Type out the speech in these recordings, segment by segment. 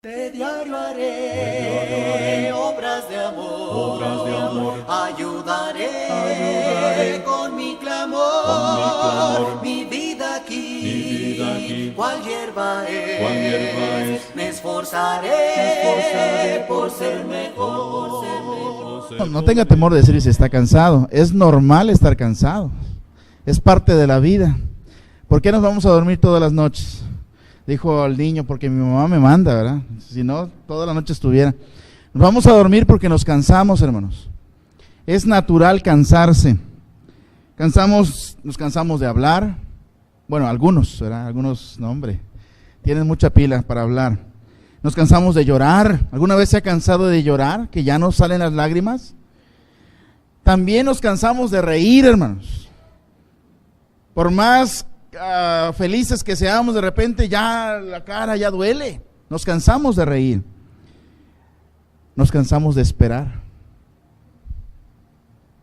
De diario haré obras de amor, ayudaré con mi clamor, mi vida aquí, cual hierba es, me esforzaré por ser mejor. No tenga temor de decir si está cansado. Es normal estar cansado. Es parte de la vida. ¿Por qué nos vamos a dormir todas las noches? Dijo al niño, porque mi mamá me manda, ¿verdad? Si no, toda la noche estuviera. Nos vamos a dormir porque nos cansamos, hermanos. Es natural cansarse. Nos cansamos de hablar. Bueno, algunos, ¿verdad? Algunos, no hombre, tienen mucha pila para hablar. Nos cansamos de llorar. ¿Alguna vez se ha cansado de llorar? Que ya no salen las lágrimas. También nos cansamos de reír, hermanos. Por más felices que seamos, de repente ya la cara ya duele. Nos cansamos de reír. Nos cansamos de esperar.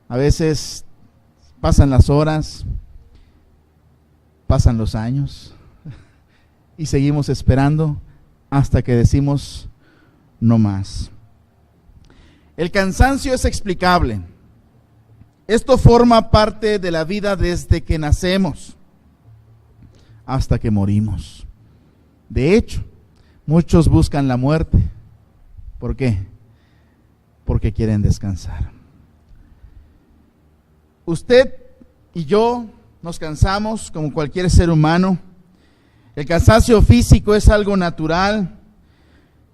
A veces pasan las horas, pasan los años y seguimos esperando hasta que decimos no más. El cansancio es explicable. Esto forma parte de la vida desde que nacemos hasta que morimos. De hecho, muchos buscan la muerte. ¿Por qué? Porque quieren descansar. Usted y yo nos cansamos como cualquier ser humano. El cansancio físico es algo natural,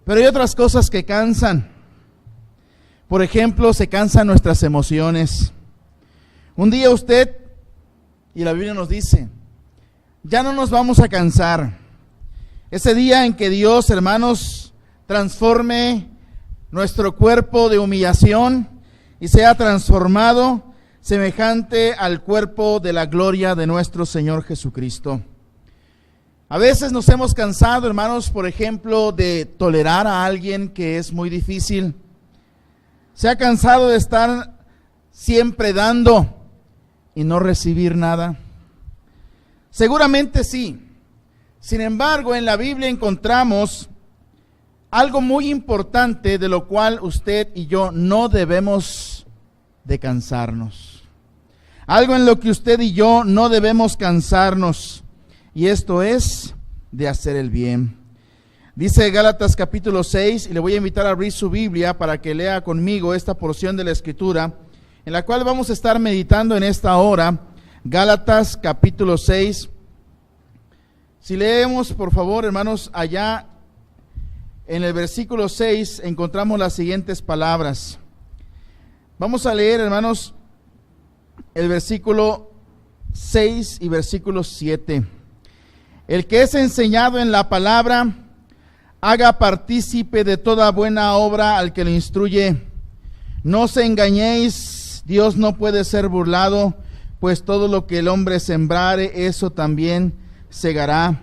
pero hay otras cosas que cansan. Por ejemplo, se cansan nuestras emociones. Un día usted, y la Biblia nos dice, ya no nos vamos a cansar. Ese día en que Dios, hermanos, transforme nuestro cuerpo de humillación y sea transformado semejante al cuerpo de la gloria de nuestro Señor Jesucristo. A veces nos hemos cansado, hermanos, por ejemplo, de tolerar a alguien que es muy difícil. Se ha cansado de estar siempre dando y no recibir nada. Seguramente sí. Sin embargo, en la Biblia encontramos algo muy importante de lo cual usted y yo no debemos de cansarnos. Algo en lo que usted y yo no debemos cansarnos. Y esto es de hacer el bien. Dice Gálatas capítulo 6, y le voy a invitar a abrir su Biblia para que lea conmigo esta porción de la Escritura, en la cual vamos a estar meditando en esta hora. Gálatas capítulo 6. Si leemos, por favor, hermanos, allá en el versículo 6 encontramos las siguientes palabras. Vamos a leer, hermanos, el versículo 6 y versículo 7. El que es enseñado en la palabra, haga partícipe de toda buena obra al que lo instruye. No os engañéis, Dios no puede ser burlado, pues todo lo que el hombre sembrare, eso también segará.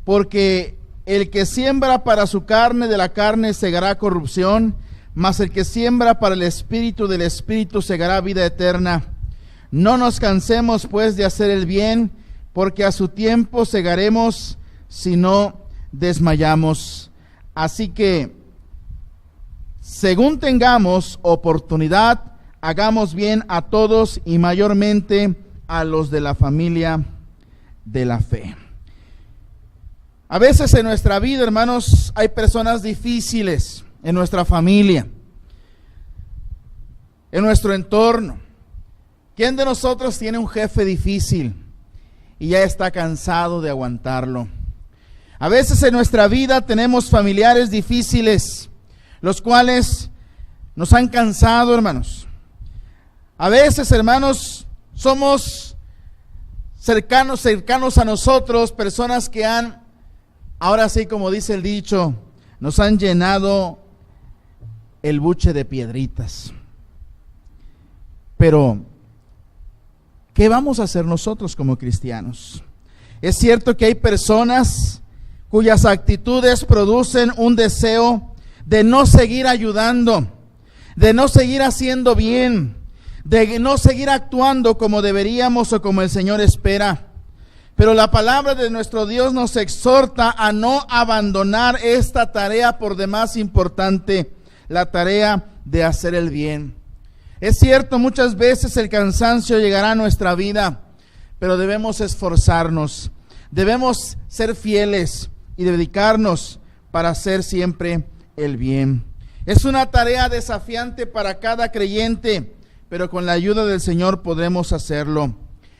Porque el que siembra para su carne, de la carne segará corrupción, mas el que siembra para el Espíritu, del Espíritu segará vida eterna. No nos cansemos pues de hacer el bien, porque a su tiempo segaremos si no desmayamos. Así que, según tengamos oportunidad, hagamos bien a todos y mayormente a los de la familia de la fe. A veces en nuestra vida, hermanos, hay personas difíciles en nuestra familia, en nuestro entorno. ¿Quién de nosotros tiene un jefe difícil y ya está cansado de aguantarlo? A veces en nuestra vida tenemos familiares difíciles, los cuales nos han cansado, hermanos. A veces, hermanos, somos cercanos a nosotros, personas que han, ahora sí como dice el dicho, nos han llenado el buche de piedritas. Pero, ¿qué vamos a hacer nosotros como cristianos? Es cierto que hay personas cuyas actitudes producen un deseo de no seguir ayudando, de no seguir haciendo bien, de no seguir actuando como deberíamos o como el Señor espera. Pero la palabra de nuestro Dios nos exhorta a no abandonar esta tarea por demás importante, la tarea de hacer el bien. Es cierto, muchas veces el cansancio llegará a nuestra vida, pero debemos esforzarnos, debemos ser fieles y dedicarnos para hacer siempre el bien. Es una tarea desafiante para cada creyente, pero con la ayuda del Señor podremos hacerlo.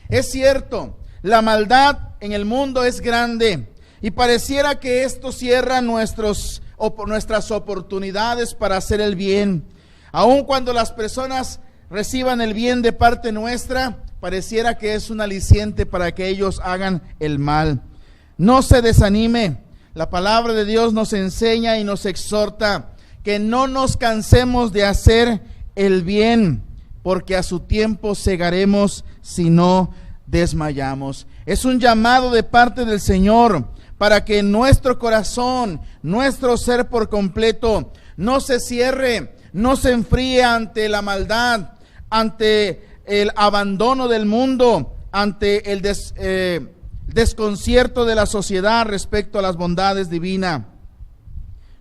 Es cierto, la maldad en el mundo es grande y pareciera que esto cierra nuestras oportunidades para hacer el bien. Aun cuando las personas reciban el bien de parte nuestra, pareciera que es un aliciente para que ellos hagan el mal. No se desanime. La palabra de Dios nos enseña y nos exhorta que no nos cansemos de hacer el bien, porque a su tiempo segaremos si no desmayamos. Es un llamado de parte del Señor para que nuestro corazón, nuestro ser por completo, no se cierre, no se enfríe ante la maldad, ante el abandono del mundo, ante el desconcierto de la sociedad respecto a las bondades divinas.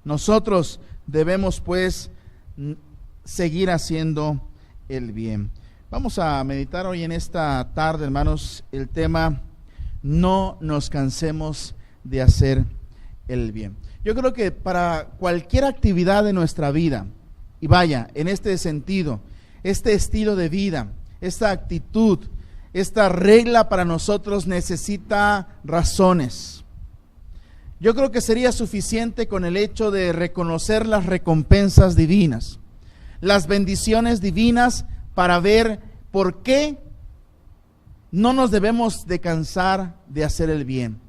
Nosotros debemos pues seguir haciendo el bien. Vamos a meditar hoy en esta tarde, hermanos, el tema: no nos cansemos de hacer el bien. Yo creo que para cualquier actividad de nuestra vida, y vaya, en este sentido, este estilo de vida, esta actitud, esta regla para nosotros necesita razones. Yo creo que sería suficiente con el hecho de reconocer las recompensas divinas, las bendiciones divinas, para ver por qué no nos debemos de cansar de hacer el bien.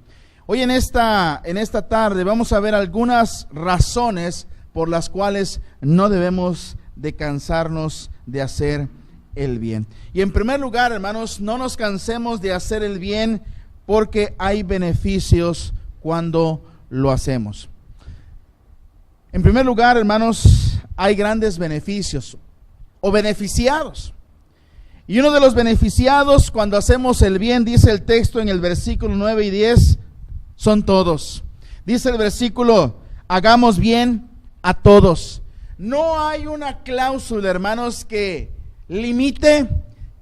Hoy en esta tarde vamos a ver algunas razones por las cuales no debemos de cansarnos de hacer el bien. Y en primer lugar, hermanos, no nos cansemos de hacer el bien porque hay beneficios cuando lo hacemos. En primer lugar, hermanos, hay grandes beneficios o beneficiados. Y uno de los beneficiados cuando hacemos el bien, dice el texto en el versículo 9 y 10, son todos. Dice el versículo: hagamos bien a todos. No hay una cláusula, hermanos, que limite,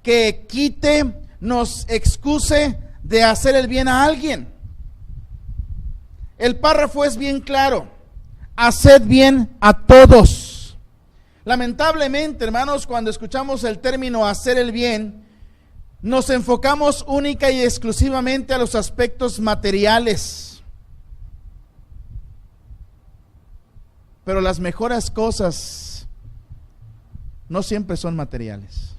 que quite, nos excuse de hacer el bien a alguien. El párrafo es bien claro: haced bien a todos. Lamentablemente, hermanos, cuando escuchamos el término hacer el bien, nos enfocamos única y exclusivamente a los aspectos materiales. Pero las mejores cosas no siempre son materiales.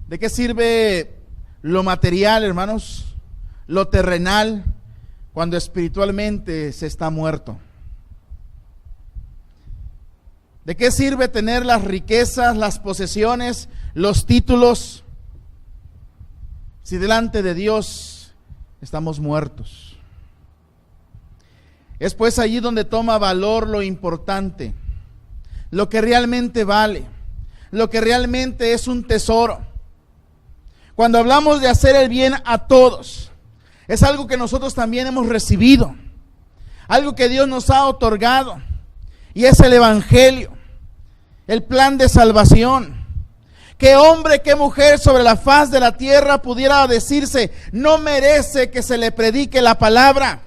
¿De qué sirve lo material, hermanos? Lo terrenal, cuando espiritualmente se está muerto. ¿De qué sirve tener las riquezas, las posesiones, los títulos, si delante de Dios estamos muertos? Es pues allí donde toma valor lo importante, lo que realmente vale, lo que realmente es un tesoro. Cuando hablamos de hacer el bien a todos, es algo que nosotros también hemos recibido, algo que Dios nos ha otorgado, y es el evangelio, el plan de salvación. ¿Qué hombre, qué mujer sobre la faz de la tierra pudiera decirse no merece que se le predique la palabra?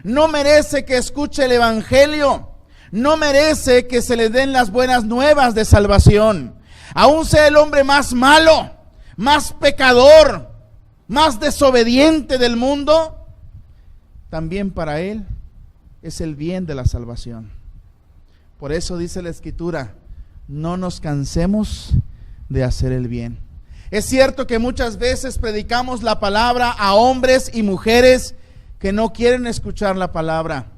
No merece que escuche el evangelio, no merece que se le den las buenas nuevas de salvación. Aún sea el hombre más malo, más pecador, más desobediente del mundo, también para él es el bien de la salvación. Por eso dice la Escritura: no nos cansemos de hacer el bien. Es cierto que muchas veces predicamos la palabra a hombres y mujeres que no quieren escuchar la palabra.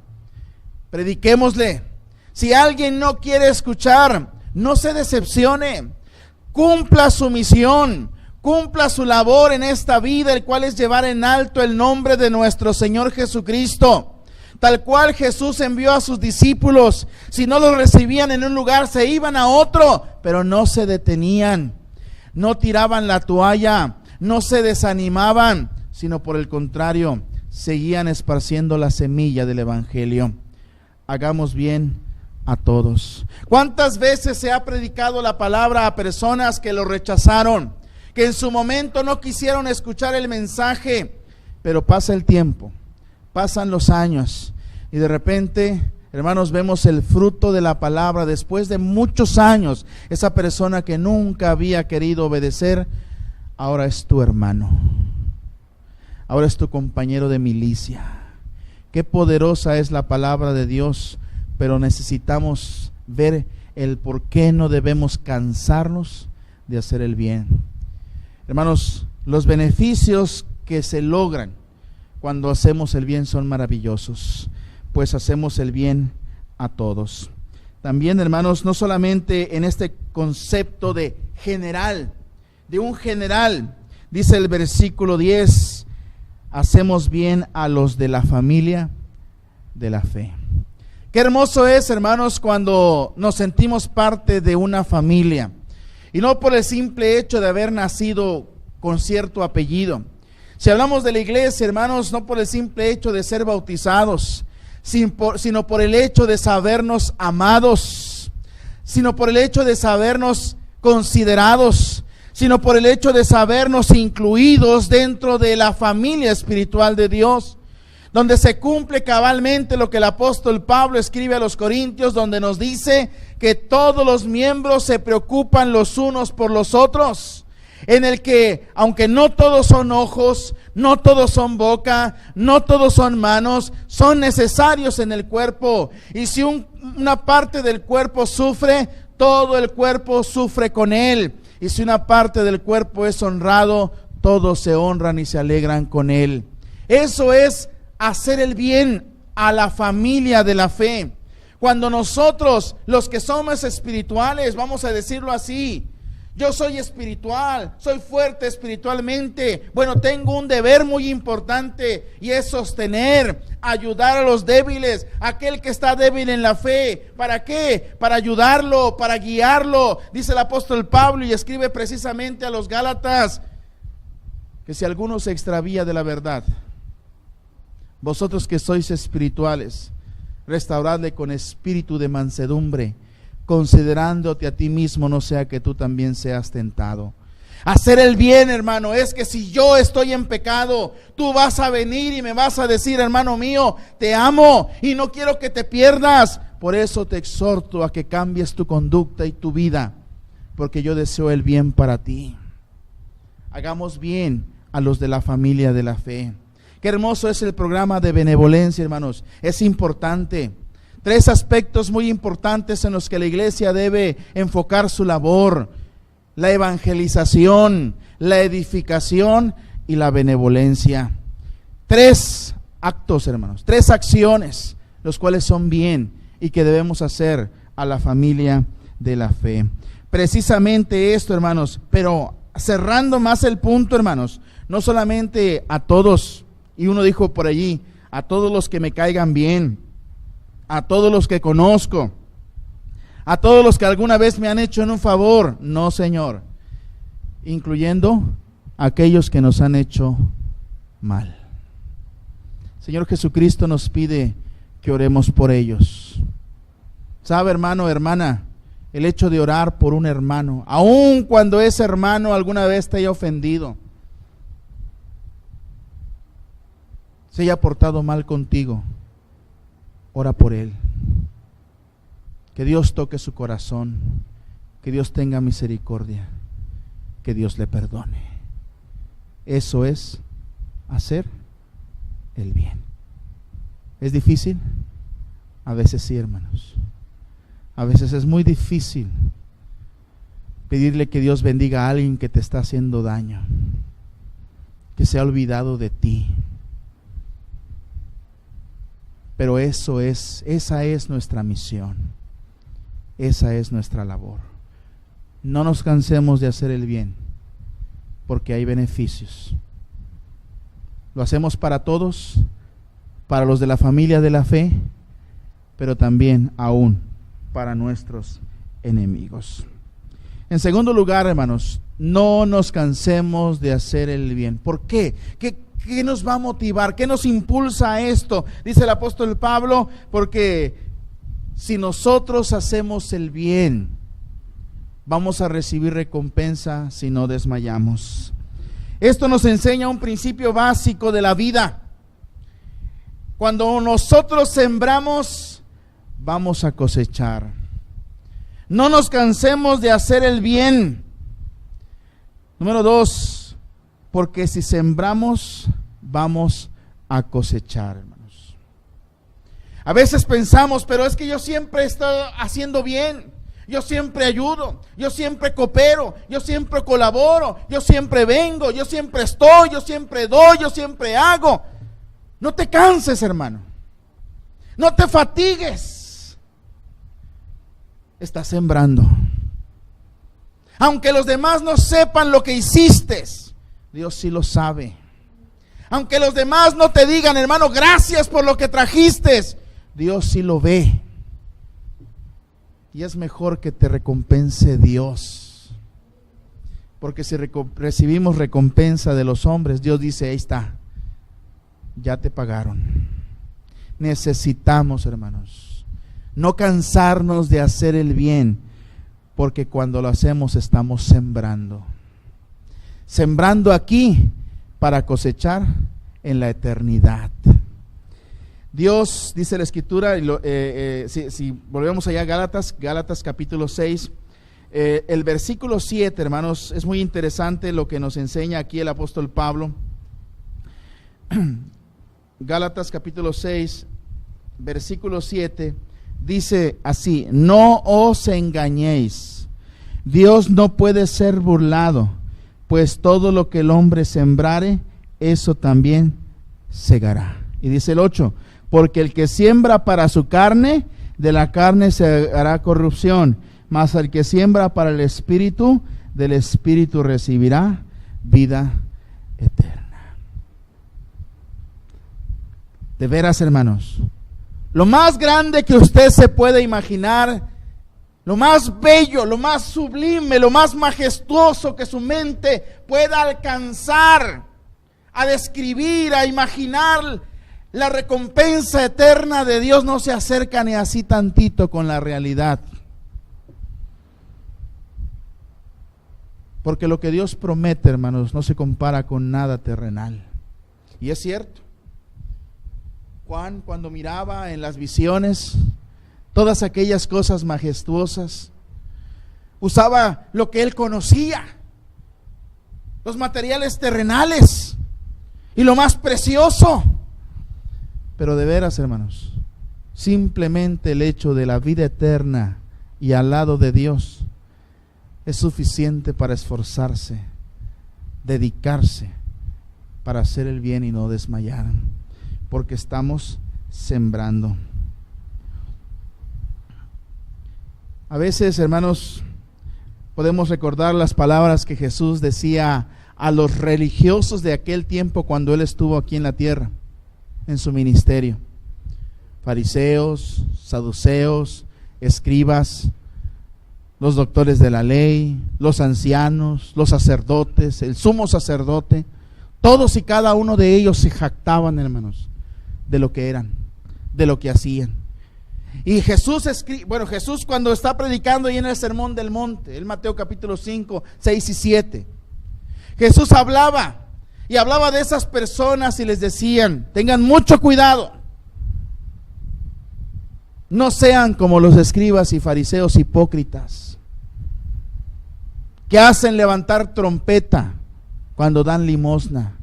Prediquémosle. Si alguien no quiere escuchar, no se decepcione. Cumpla su misión, cumpla su labor en esta vida, el cual es llevar en alto el nombre de nuestro Señor Jesucristo. Tal cual Jesús envió a sus discípulos, si no los recibían en un lugar, se iban a otro, pero no se detenían, no tiraban la toalla, no se desanimaban, sino por el contrario, seguían esparciendo la semilla del evangelio. Hagamos bien a todos. ¿Cuántas veces se ha predicado la palabra a personas que lo rechazaron, que en su momento no quisieron escuchar el mensaje? Pero pasa el tiempo, pasan los años y de repente, hermanos, vemos el fruto de la palabra después de muchos años. Esa persona que nunca había querido obedecer, ahora es tu hermano, ahora es tu compañero de milicia. Qué poderosa es la palabra de Dios, pero necesitamos ver el por qué no debemos cansarnos de hacer el bien. Hermanos, los beneficios que se logran cuando hacemos el bien son maravillosos, pues hacemos el bien a todos. También, hermanos, no solamente en este concepto de general, de un general, dice el versículo 10, hacemos bien a los de la familia de la fe. Qué hermoso es, hermanos, cuando nos sentimos parte de una familia, y no por el simple hecho de haber nacido con cierto apellido. Si hablamos de la iglesia, hermanos, no por el simple hecho de ser bautizados, sino por el hecho de sabernos amados, sino por el hecho de sabernos considerados, sino por el hecho de sabernos incluidos dentro de la familia espiritual de Dios, donde se cumple cabalmente lo que el apóstol Pablo escribe a los Corintios, donde nos dice que todos los miembros se preocupan los unos por los otros, en el que, aunque no todos son ojos, no todos son boca, no todos son manos, son necesarios en el cuerpo. Y si una parte del cuerpo sufre, todo el cuerpo sufre con él. Y si una parte del cuerpo es honrado, todos se honran y se alegran con él. Eso es hacer el bien a la familia de la fe. Cuando nosotros, los que somos espirituales, vamos a decirlo así, yo soy espiritual, soy fuerte espiritualmente. Bueno, tengo un deber muy importante y es sostener, ayudar a los débiles, aquel que está débil en la fe. ¿Para qué? Para ayudarlo, para guiarlo. Dice el apóstol Pablo y escribe precisamente a los Gálatas que si alguno se extravía de la verdad, vosotros que sois espirituales, restauradle con espíritu de mansedumbre, considerándote a ti mismo, no sea que tú también seas tentado. Hacer el bien, hermano, es que si yo estoy en pecado, tú vas a venir y me vas a decir, hermano mío, te amo y no quiero que te pierdas. Por eso te exhorto a que cambies tu conducta y tu vida, porque yo deseo el bien para ti. Hagamos bien a los de la familia de la fe. Qué hermoso es el programa de benevolencia, hermanos. Es importante. 3 aspectos muy importantes en los que la iglesia debe enfocar su labor: la evangelización, la edificación y la benevolencia. 3 actos, hermanos, 3 acciones, los cuales son bien y que debemos hacer a la familia de la fe. Precisamente esto, hermanos, pero cerrando más el punto, hermanos, no solamente a todos, y uno dijo por allí, a todos los que me caigan bien, a todos los que conozco, a todos los que alguna vez me han hecho un favor. No, Señor, incluyendo a aquellos que nos han hecho mal. Señor Jesucristo nos pide que oremos por ellos. ¿Sabe, hermano, hermana? El hecho de orar por un hermano, aun cuando ese hermano alguna vez te haya ofendido, se haya portado mal contigo, ora por él. Que Dios toque su corazón, que Dios tenga misericordia, que Dios le perdone. Eso es hacer el bien. ¿Es difícil? A veces sí, hermanos. A veces es muy difícil pedirle que Dios bendiga a alguien que te está haciendo daño, que se ha olvidado de ti. Pero esa es nuestra misión. Esa es nuestra labor. No nos cansemos de hacer el bien, porque hay beneficios. Lo hacemos para todos, para los de la familia de la fe, pero también aún para nuestros enemigos. En segundo lugar, hermanos, no nos cansemos de hacer el bien. ¿Por qué? ¿Qué nos va a motivar? ¿Qué nos impulsa a esto? Dice el apóstol Pablo, porque si nosotros hacemos el bien, vamos a recibir recompensa si no desmayamos. Esto nos enseña un principio básico de la vida. Cuando nosotros sembramos, vamos a cosechar. No nos cansemos de hacer el bien. Número 2, porque si sembramos, vamos a cosechar, hermanos. A veces pensamos, pero es que yo siempre estoy haciendo bien. Yo siempre ayudo, yo siempre coopero, yo siempre colaboro, yo siempre vengo, yo siempre estoy, yo siempre doy, yo siempre hago. No te canses, hermano. No te fatigues. Estás sembrando. Aunque los demás no sepan lo que hiciste, Dios sí lo sabe. Aunque los demás no te digan, hermano, gracias por lo que trajiste, Dios sí lo ve. Y es mejor que te recompense Dios. Porque si recibimos recompensa de los hombres, Dios dice, ahí está, ya te pagaron. Necesitamos, hermanos, no cansarnos de hacer el bien, porque cuando lo hacemos estamos sembrando. Sembrando aquí para cosechar en la eternidad. Dios, dice la Escritura, si volvemos allá a Gálatas capítulo 6, el versículo 7, hermanos, es muy interesante lo que nos enseña aquí el apóstol Pablo. Gálatas capítulo 6, versículo 7, dice así: no os engañéis, Dios no puede ser burlado, pues todo lo que el hombre sembrare, eso también segará. Y dice el 8, porque el que siembra para su carne, de la carne se hará corrupción, mas el que siembra para el Espíritu, del Espíritu recibirá vida eterna. De veras, hermanos, lo más grande que usted se puede imaginar, lo más bello, lo más sublime, lo más majestuoso que su mente pueda alcanzar a describir, a imaginar, la recompensa eterna de Dios no se acerca ni así tantito con la realidad. Porque lo que Dios promete, hermanos, no se compara con nada terrenal. Y es cierto. Juan, cuando miraba en las visiones todas aquellas cosas majestuosas, usaba lo que él conocía, los materiales terrenales y lo más precioso. Pero de veras, hermanos, simplemente el hecho de la vida eterna y al lado de Dios es suficiente para esforzarse, dedicarse para hacer el bien y no desmayar, porque estamos sembrando. A veces, hermanos, podemos recordar las palabras que Jesús decía a los religiosos de aquel tiempo cuando Él estuvo aquí en la tierra, en su ministerio. Fariseos, saduceos, escribas, los doctores de la ley, los ancianos, los sacerdotes, el sumo sacerdote, todos y cada uno de ellos se jactaban, hermanos, de lo que eran, de lo que hacían. Y Jesús Jesús cuando está predicando ahí en el Sermón del Monte, el Mateo capítulo 5, 6 y 7, Jesús hablaba de esas personas y les decían, tengan mucho cuidado, no sean como los escribas y fariseos hipócritas, que hacen levantar trompeta cuando dan limosna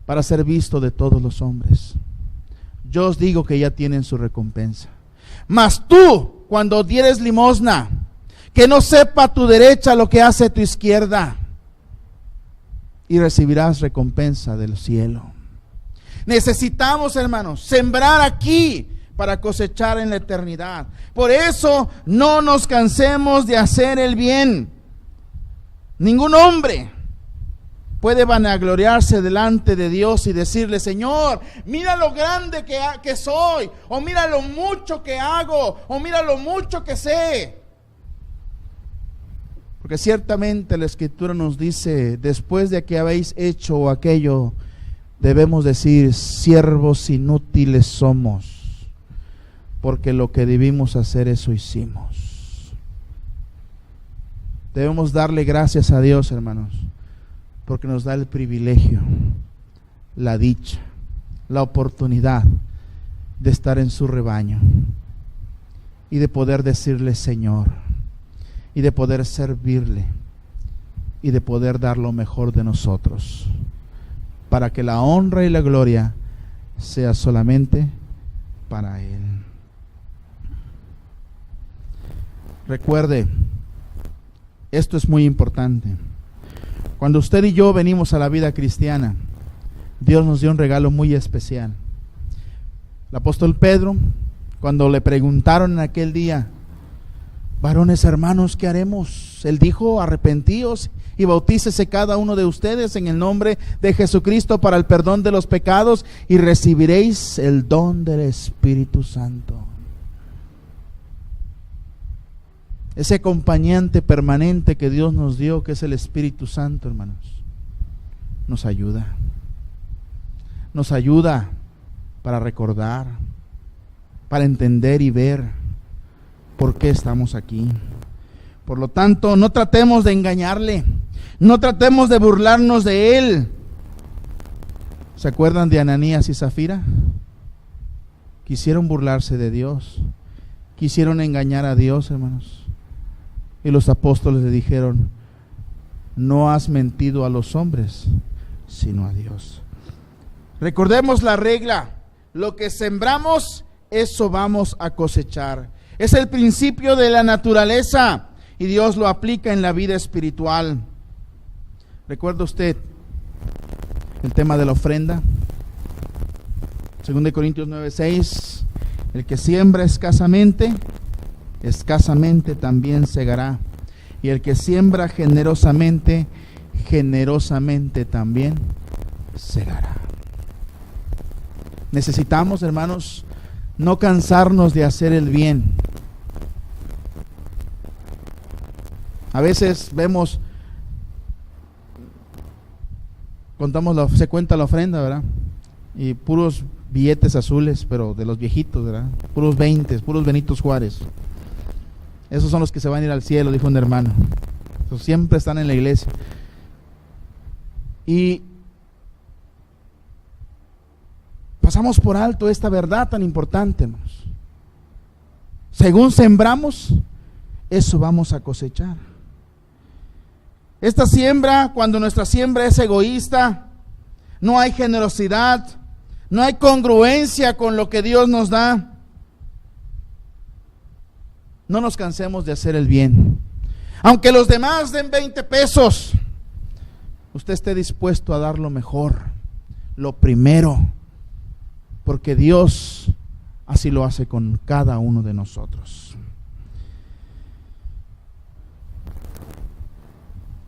para ser visto de todos los hombres. Yo os digo que ya tienen su recompensa. Mas tú, cuando dieres limosna, que no sepa tu derecha lo que hace tu izquierda, y recibirás recompensa del cielo. Necesitamos, hermanos, sembrar aquí para cosechar en la eternidad. Por eso no nos cansemos de hacer el bien. Ningún hombre puede vanagloriarse delante de Dios y decirle, Señor, mira lo grande que soy, o mira lo mucho que hago, o mira lo mucho que sé. Porque ciertamente la Escritura nos dice, después de que habéis hecho aquello, debemos decir: siervos inútiles somos, porque lo que debimos hacer, eso hicimos. Debemos darle gracias a Dios, hermanos, porque nos da el privilegio, la dicha, la oportunidad de estar en su rebaño y de poder decirle Señor, y de poder servirle, y de poder dar lo mejor de nosotros, para que la honra y la gloria sea solamente para Él. Recuerde, esto es muy importante. Cuando usted y yo venimos a la vida cristiana, Dios nos dio un regalo muy especial. El apóstol Pedro, cuando le preguntaron en aquel día: varones hermanos, ¿qué haremos? Él dijo: arrepentíos y bautícese cada uno de ustedes en el nombre de Jesucristo para el perdón de los pecados, y recibiréis el don del Espíritu Santo. Ese acompañante permanente que Dios nos dio, que es el Espíritu Santo, hermanos, nos ayuda. Nos ayuda para recordar, para entender y ver por qué estamos aquí. Por lo tanto, no tratemos de engañarle, no tratemos de burlarnos de Él. ¿Se acuerdan de Ananías y Zafira? Quisieron burlarse de Dios, quisieron engañar a Dios, hermanos. Y los apóstoles le dijeron: no has mentido a los hombres, sino a Dios. Recordemos la regla: lo que sembramos, eso vamos a cosechar. Es el principio de la naturaleza y Dios lo aplica en la vida espiritual. ¿Recuerda usted el tema de la ofrenda? 2 Corintios 9:6: el que siembra escasamente, escasamente también segará, y el que siembra generosamente, generosamente también segará. Necesitamos, hermanos, no cansarnos de hacer el bien. A veces vemos, se cuenta la ofrenda, ¿verdad? Y puros billetes azules, pero de los viejitos, ¿verdad? Puros 20, puros Benitos Juárez. Esos son los que se van a ir al cielo, dijo un hermano. Esos siempre están en la iglesia. Y pasamos por alto esta verdad tan importante, hermanos. Según sembramos, eso vamos a cosechar. Esta siembra, cuando nuestra siembra es egoísta, no hay generosidad, no hay congruencia con lo que Dios nos da, no nos cansemos de hacer el bien. Aunque los demás den 20 pesos, usted esté dispuesto a dar lo mejor, lo primero, porque Dios así lo hace con cada uno de nosotros.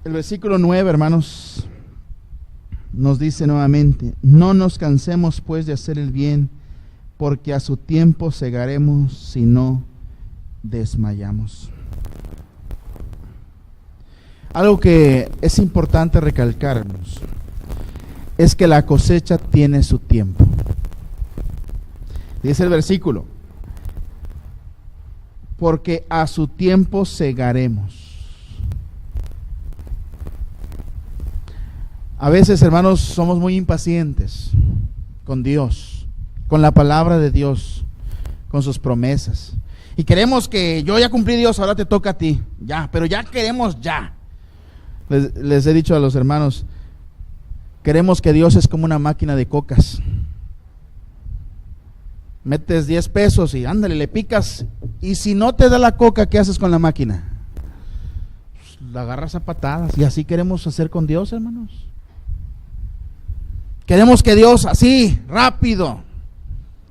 El versículo 9, hermanos, nos dice nuevamente: no nos cansemos pues de hacer el bien, porque a su tiempo segaremos si no desmayamos. Algo que es importante recalcar, hermanos, es que la cosecha tiene su tiempo. Dice el versículo: porque a su tiempo segaremos. A veces, hermanos, somos muy impacientes con Dios, con la palabra de Dios, con sus promesas. Y queremos que yo ya cumplí, Dios, ahora te toca a ti. Ya, pero ya queremos ya. Les he dicho a los hermanos, queremos que Dios es como una máquina de cocas. Metes 10 pesos y ándale, le picas. Y si no te da la coca, ¿qué haces con la máquina? Pues la agarras a patadas. Y así queremos hacer con Dios, hermanos. Queremos que Dios así, rápido,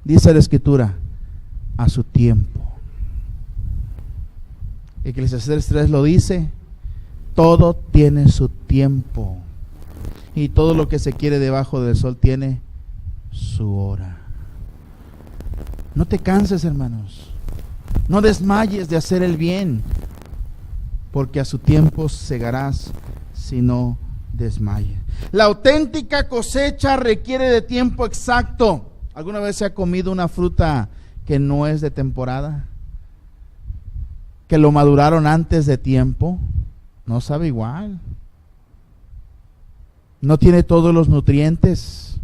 dice la Escritura, a su tiempo. Eclesiastés 3 lo dice: todo tiene su tiempo, y todo lo que se quiere debajo del sol tiene su hora. No te canses, hermanos, no desmayes de hacer el bien, porque a su tiempo segarás si no desmayes. La auténtica cosecha requiere de tiempo exacto. ¿Alguna vez se ha comido una fruta que no es de temporada? ¿Que lo maduraron antes de tiempo? No sabe igual. No tiene todos los nutrientes.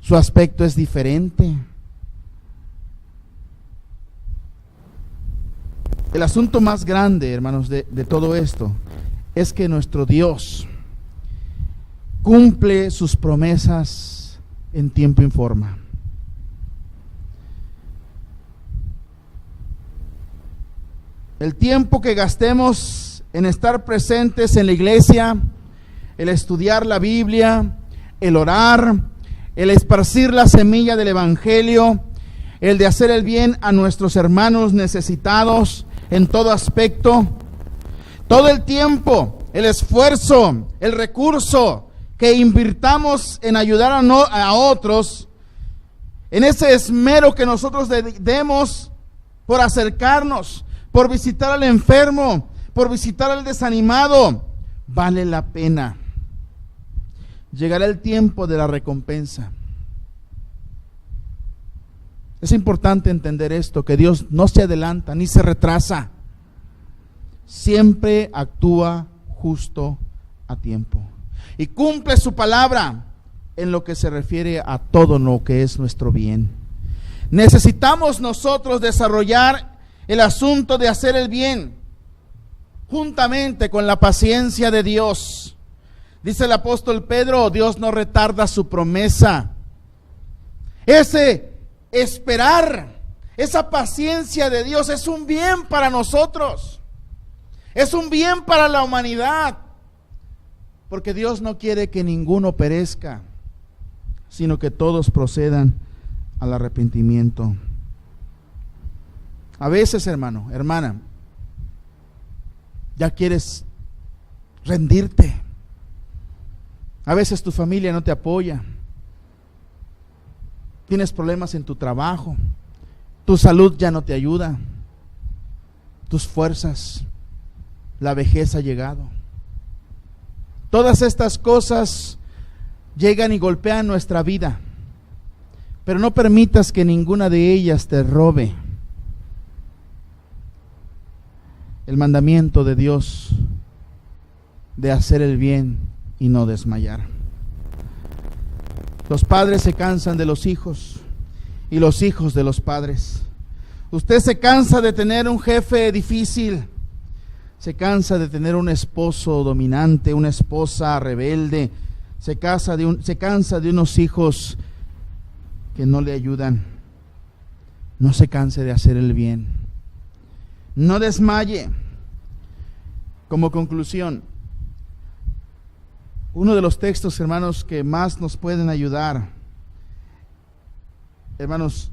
Su aspecto es diferente. El asunto más grande, hermanos, de todo esto es que nuestro Dios cumple sus promesas en tiempo y forma. El tiempo que gastemos en estar presentes en la iglesia, el estudiar la Biblia, el orar, el esparcir la semilla del Evangelio, el de hacer el bien a nuestros hermanos necesitados en todo aspecto, todo el tiempo, el esfuerzo, el recurso que invirtamos en ayudar a otros, en ese esmero que nosotros demos por acercarnos, por visitar al enfermo, por visitar al desanimado, vale la pena. Llegará el tiempo de la recompensa. Es importante entender esto, que Dios no se adelanta ni se retrasa. Siempre actúa justo a tiempo. Y cumple su palabra en lo que se refiere a todo lo que es nuestro bien. Necesitamos nosotros desarrollar el asunto de hacer el bien juntamente con la paciencia de Dios. Dice el apóstol Pedro, Dios no retarda su promesa. Ese esperar, esa paciencia de Dios es un bien para nosotros. Es un bien para la humanidad. Porque Dios no quiere que ninguno perezca, sino que todos procedan al arrepentimiento. A veces, hermano, hermana, ya quieres rendirte. A veces tu familia no te apoya. Tienes problemas en tu trabajo. Tu salud ya no te ayuda. Tus fuerzas, la vejez ha llegado. Todas estas cosas llegan y golpean nuestra vida. Pero no permitas que ninguna de ellas te robe el mandamiento de Dios de hacer el bien y no desmayar. Los padres se cansan de los hijos y los hijos de los padres. Usted se cansa de tener un jefe difícil, se cansa de tener un esposo dominante, una esposa rebelde, se cansa de unos hijos que no le ayudan. No se canse de hacer el bien. No desmaye. Como conclusión, uno de los textos, hermanos, que más nos pueden ayudar, hermanos,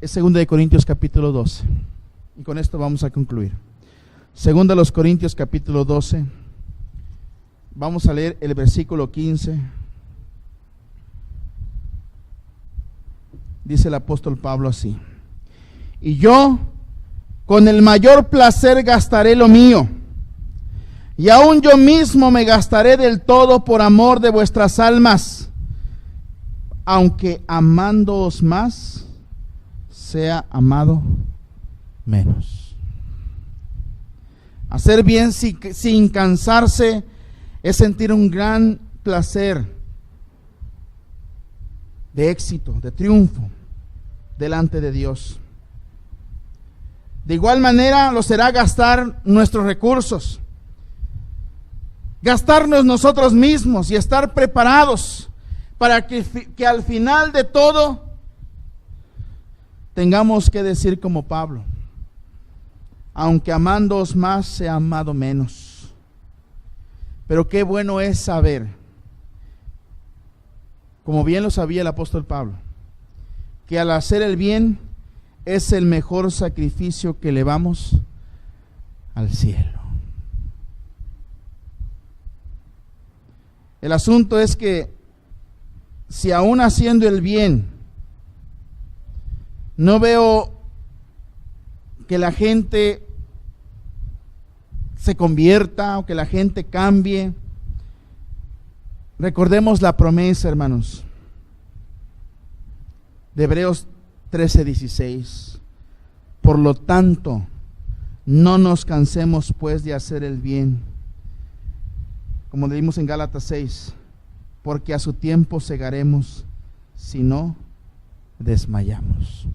es 2 Corintios capítulo 12. Y con esto vamos a concluir. 2 Corintios capítulo 12. Vamos a leer el versículo 15. Dice el apóstol Pablo así: y yo con el mayor placer gastaré lo mío, y aún yo mismo me gastaré del todo por amor de vuestras almas, aunque amándoos más, sea amado menos. Hacer bien sin cansarse es sentir un gran placer de éxito, de triunfo delante de Dios. De igual manera lo será gastar nuestros recursos, gastarnos nosotros mismos y estar preparados para que al final de todo tengamos que decir como Pablo: aunque amándoos más, sea amado menos. Pero qué bueno es saber, como bien lo sabía el apóstol Pablo, que al hacer el bien es el mejor sacrificio que elevamos al cielo. El asunto es que si aún haciendo el bien no veo que la gente se convierta o que la gente cambie. Recordemos la promesa, hermanos, de Hebreos 13:16. Por lo tanto, no nos cansemos pues de hacer el bien, como leímos en Gálatas 6, porque a su tiempo segaremos si no desmayamos.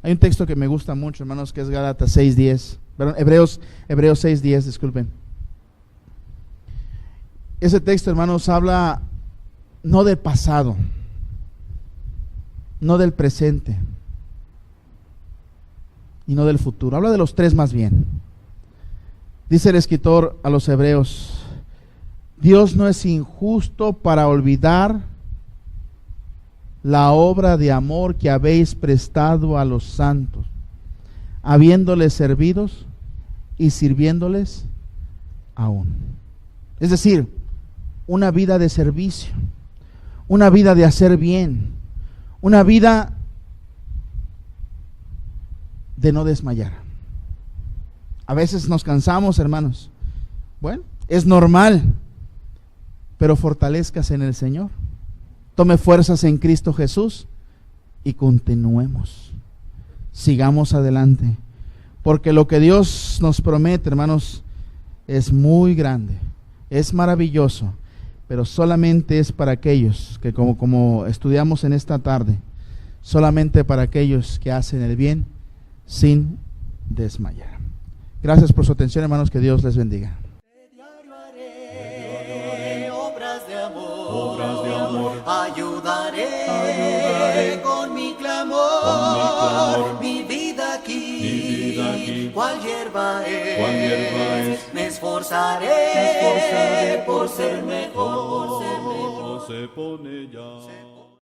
Hay un texto que me gusta mucho, hermanos, que es Gálatas 6:10, perdón, Hebreos 6:10, disculpen. Ese texto, hermanos, habla no del pasado, no del presente y no del futuro. Habla de los tres más bien. Dice el escritor a los hebreos: Dios no es injusto para olvidar la obra de amor que habéis prestado a los santos, habiéndoles servidos y sirviéndoles aún. Es decir, una vida de servicio, una vida de hacer bien, una vida de no desmayar. A veces nos cansamos, hermanos. Bueno, es normal, pero fortalézcase en el Señor. Tome fuerzas en Cristo Jesús y continuemos. Sigamos adelante, porque lo que Dios nos promete, hermanos, es muy grande, es maravilloso, pero solamente es para aquellos que, como estudiamos en esta tarde, solamente para aquellos que hacen el bien sin desmayar. Gracias por su atención, hermanos, que Dios les bendiga. Diario haré obras de amor, ayudaré con mi clamor, mi vida aquí, cual hierba es, me esforzaré por ser mejor, se pone ya.